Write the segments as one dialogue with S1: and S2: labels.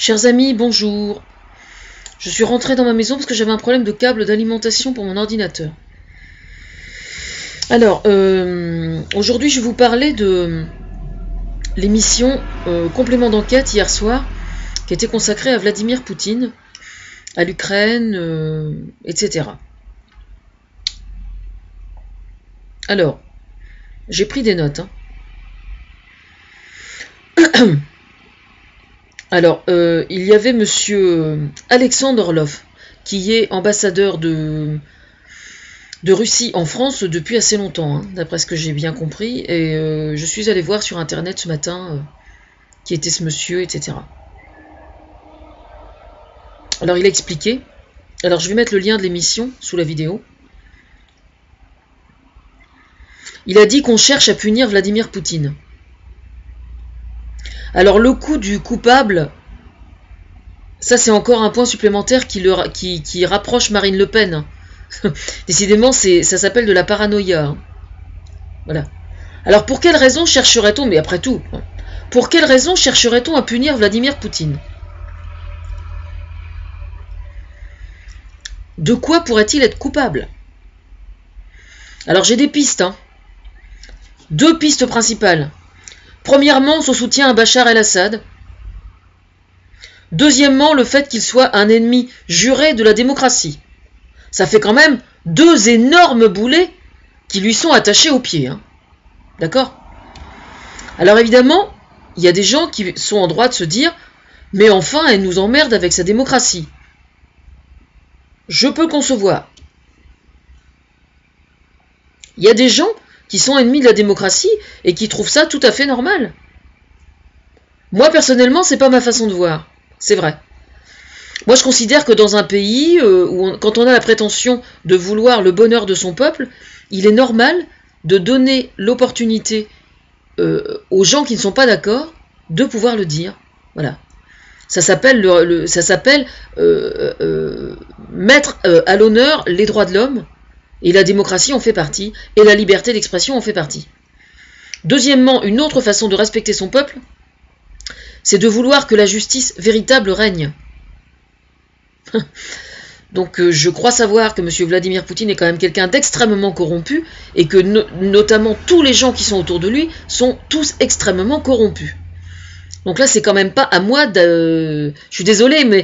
S1: Chers amis, bonjour. Je suis rentrée dans ma maison parce que j'avais un problème de câble d'alimentation pour mon ordinateur. Alors, aujourd'hui, je vais vous parler de l'émission Complément d'enquête hier soir, qui était consacrée à Vladimir Poutine, à l'Ukraine, etc. Alors, j'ai pris des notes. Alors, il y avait monsieur Alexandre Orlov, qui est ambassadeur de Russie en France depuis assez longtemps, d'après ce que j'ai bien compris, et je suis allée voir sur internet ce matin qui était ce monsieur, etc. Alors, il a expliqué, alors je vais mettre le lien de l'émission sous la vidéo. Il a dit qu'on cherche à punir Vladimir Poutine. Alors le coup du coupable, ça c'est encore un point supplémentaire qui rapproche Marine Le Pen. Décidément, ça s'appelle de la paranoïa. Voilà. Alors pour quelle raison chercherait-on, mais après tout, pour quelle raison chercherait-on à punir Vladimir Poutine? De quoi pourrait-il être coupable? Alors j'ai des pistes. Deux pistes principales. Premièrement, son soutien à Bachar el-Assad. Deuxièmement, le fait qu'il soit un ennemi juré de la démocratie. Ça fait quand même deux énormes boulets qui lui sont attachés aux pieds. D'accord? Alors évidemment, il y a des gens qui sont en droit de se dire « Mais enfin, elle nous emmerde avec sa démocratie. » Je peux concevoir. Il y a des gens qui sont ennemis de la démocratie et qui trouvent ça tout à fait normal. Moi, personnellement, c'est pas ma façon de voir. C'est vrai. Moi, je considère que dans un pays où quand on a la prétention de vouloir le bonheur de son peuple, il est normal de donner l'opportunité aux gens qui ne sont pas d'accord de pouvoir le dire. Voilà. Ça s'appelle mettre à l'honneur les droits de l'homme. Et la démocratie en fait partie, et la liberté d'expression en fait partie. Deuxièmement, une autre façon de respecter son peuple, c'est de vouloir que la justice véritable règne. Donc je crois savoir que M. Vladimir Poutine est quand même quelqu'un d'extrêmement corrompu, et que notamment tous les gens qui sont autour de lui sont tous extrêmement corrompus. Donc là, c'est quand même pas à moi de... Je suis désolée, mais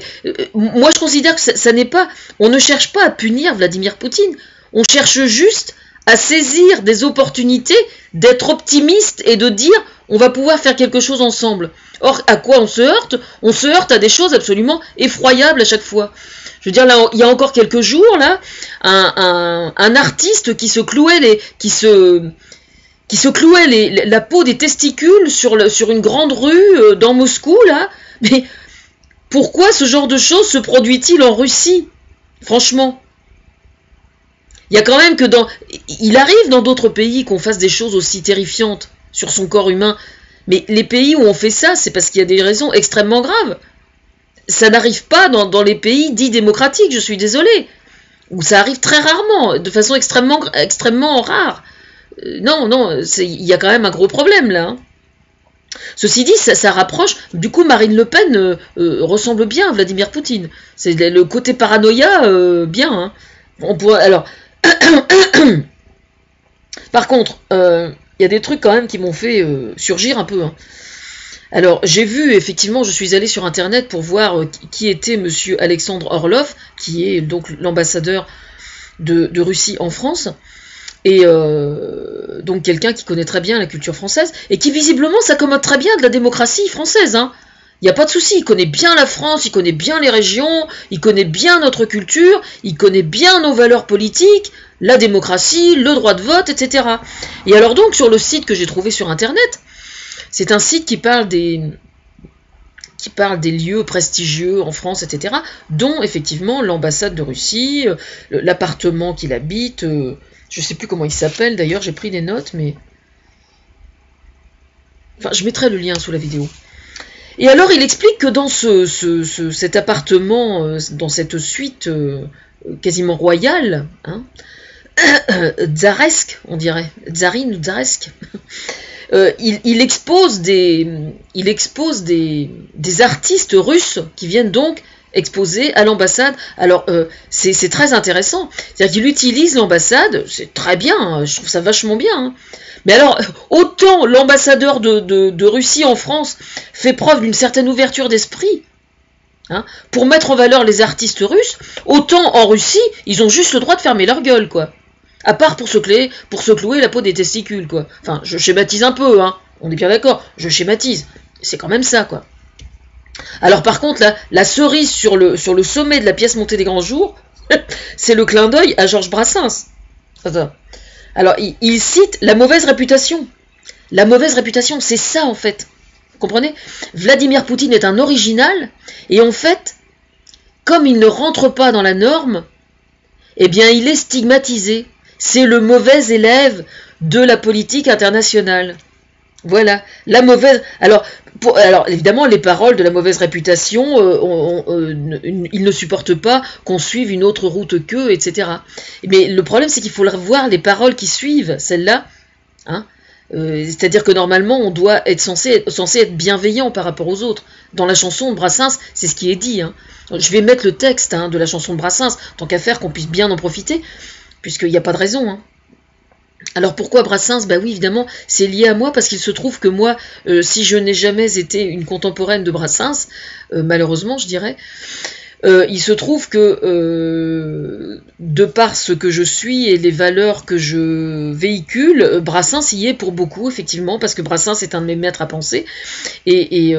S1: moi je considère que ça n'est pas... On ne cherche pas à punir Vladimir Poutine. On cherche juste à saisir des opportunités, d'être optimiste et de dire on va pouvoir faire quelque chose ensemble. Or, à quoi on se heurte? On se heurte à des choses absolument effroyables à chaque fois. Je veux dire, là, il y a encore quelques jours, là, un artiste qui se clouait la peau des testicules sur une grande rue dans Moscou, là. Mais pourquoi ce genre de choses se produit-il en Russie? Franchement. Il y a quand même que il arrive dans d'autres pays qu'on fasse des choses aussi terrifiantes sur son corps humain. Mais les pays où on fait ça, c'est parce qu'il y a des raisons extrêmement graves. Ça n'arrive pas dans les pays dits démocratiques, je suis désolée. Ou ça arrive très rarement, de façon extrêmement rare. Non, il y a quand même un gros problème là. Ceci dit, ça rapproche. Du coup, Marine Le Pen ressemble bien à Vladimir Poutine. C'est le côté paranoïa, bien. On pourrait, alors... Par contre, il y a des trucs quand même qui m'ont fait surgir un peu. Alors, j'ai vu, effectivement, je suis allée sur Internet pour voir qui était monsieur Alexandre Orlov, qui est donc l'ambassadeur de Russie en France, et donc quelqu'un qui connaît très bien la culture française, et qui visiblement s'accommode très bien de la démocratie française, Il n'y a pas de souci, il connaît bien la France, il connaît bien les régions, il connaît bien notre culture, il connaît bien nos valeurs politiques, la démocratie, le droit de vote, etc. Et alors donc, sur le site que j'ai trouvé sur Internet, c'est un site qui parle des lieux prestigieux en France, etc., dont effectivement l'ambassade de Russie, l'appartement qu'il habite, je ne sais plus comment il s'appelle, d'ailleurs j'ai pris des notes, mais... Enfin, je mettrai le lien sous la vidéo. Et alors, il explique que dans cet appartement, dans cette suite quasiment royale, tsaresque, on dirait, tsarine ou tsaresque, il expose des artistes russes qui viennent donc exposer à l'ambassade. Alors, c'est très intéressant. C'est-à-dire qu'il utilise l'ambassade, c'est très bien, hein, je trouve ça vachement bien. Hein. Mais alors, autant l'ambassadeur de Russie en France fait preuve d'une certaine ouverture d'esprit, hein, pour mettre en valeur les artistes russes, autant en Russie, ils ont juste le droit de fermer leur gueule, quoi. À part pour se clouer la peau des testicules, quoi. Enfin, je schématise un peu, hein. On est bien d'accord, je schématise. C'est quand même ça, quoi. Alors par contre, la cerise sur le sommet de la pièce montée des grands jours, c'est le clin d'œil à Georges Brassens. Alors, il cite la mauvaise réputation. La mauvaise réputation, c'est ça en fait. Vous comprenez? Vladimir Poutine est un original, et en fait, comme il ne rentre pas dans la norme, eh bien il est stigmatisé. C'est le mauvais élève de la politique internationale. Voilà, la mauvaise... Alors évidemment, les paroles de la mauvaise réputation, ils ne supportent pas qu'on suive une autre route qu'eux, etc. Mais le problème, c'est qu'il faut voir les paroles qui suivent, celles-là. Hein, c'est-à-dire que normalement, on doit être censé être bienveillant par rapport aux autres. Dans la chanson de Brassens, c'est ce qui est dit. Hein. Je vais mettre le texte de la chanson de Brassens, tant qu'à faire qu'on puisse bien en profiter, puisqu'il n'y a pas de raison, hein. Alors pourquoi Brassens? Bah oui, évidemment, c'est lié à moi, parce qu'il se trouve que moi, si je n'ai jamais été une contemporaine de Brassens, malheureusement je dirais, il se trouve que de par ce que je suis et les valeurs que je véhicule, Brassens y est pour beaucoup, effectivement, parce que Brassens est un de mes maîtres à penser, et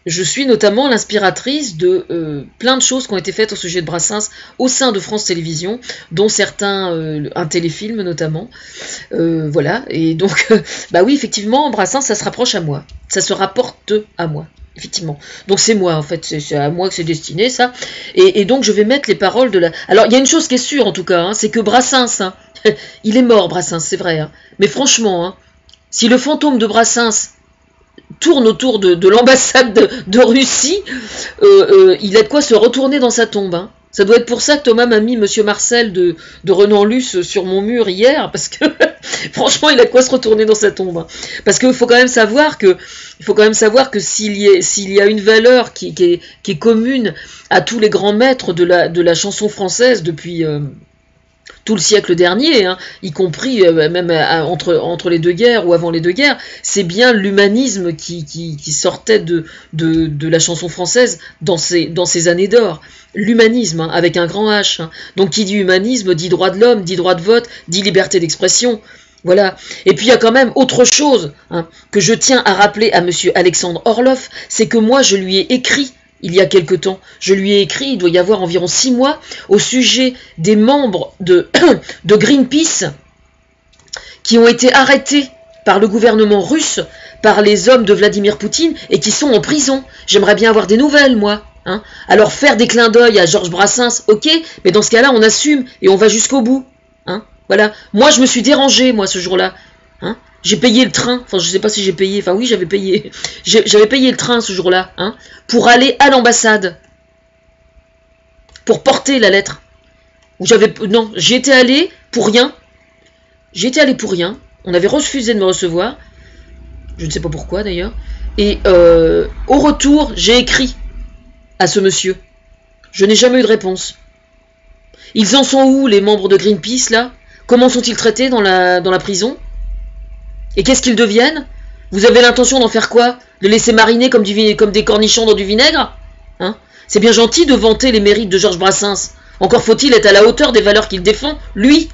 S1: je suis notamment l'inspiratrice de plein de choses qui ont été faites au sujet de Brassens au sein de France Télévisions, dont certains, un téléfilm notamment, voilà, et donc, bah oui, effectivement, Brassens, ça se rapproche à moi, ça se rapporte à moi. Effectivement. Donc c'est moi, en fait, c'est à moi que c'est destiné, ça. Et donc je vais mettre les paroles de la... Alors il y a une chose qui est sûre, en tout cas, hein, c'est que Brassens, hein, il est mort, Brassens, c'est vrai. Hein, mais franchement, hein, si le fantôme de Brassens tourne autour de l'ambassade de Russie, il a de quoi se retourner dans sa tombe. Hein. Ça doit être pour ça que Thomas m'a mis Monsieur Marcel de Renan-Luce sur mon mur hier, parce que franchement, il a de quoi se retourner dans sa tombe. Hein. Parce qu'il faut quand même savoir que s'il y a une valeur qui est commune à tous les grands maîtres de la chanson française depuis tout le siècle dernier, hein, y compris même entre les deux guerres ou avant les deux guerres, c'est bien l'humanisme qui sortait de la chanson française dans ces années d'or. L'humanisme, hein, avec un grand H. Hein. Donc qui dit humanisme, dit droit de l'homme, dit droit de vote, dit liberté d'expression. Voilà. Et puis il y a quand même autre chose, hein, que je tiens à rappeler à monsieur Alexandre Orloff, c'est que moi je lui ai écrit il y a quelque temps, je lui ai écrit, il doit y avoir environ 6 mois, au sujet des membres de Greenpeace qui ont été arrêtés par le gouvernement russe, par les hommes de Vladimir Poutine, et qui sont en prison. J'aimerais bien avoir des nouvelles, moi. Hein. Alors faire des clins d'œil à Georges Brassens, ok, mais dans ce cas-là, on assume et on va jusqu'au bout. Hein. Voilà. Moi, je me suis dérangé, moi, ce jour-là. Hein. J'ai payé le train, enfin je sais pas si j'ai payé, enfin oui j'avais payé le train ce jour-là, hein, pour aller à l'ambassade, pour porter la lettre. Non, j'y étais allé pour rien, on avait refusé de me recevoir, je ne sais pas pourquoi d'ailleurs, et au retour j'ai écrit à ce monsieur, je n'ai jamais eu de réponse. Ils en sont où les membres de Greenpeace là? Comment sont-ils traités dans la prison? Et qu'est-ce qu'ils deviennent? Vous avez l'intention d'en faire quoi? De laisser mariner comme des cornichons dans du vinaigre? Hein? C'est bien gentil de vanter les mérites de Georges Brassens. Encore faut-il être à la hauteur des valeurs qu'il défend, lui.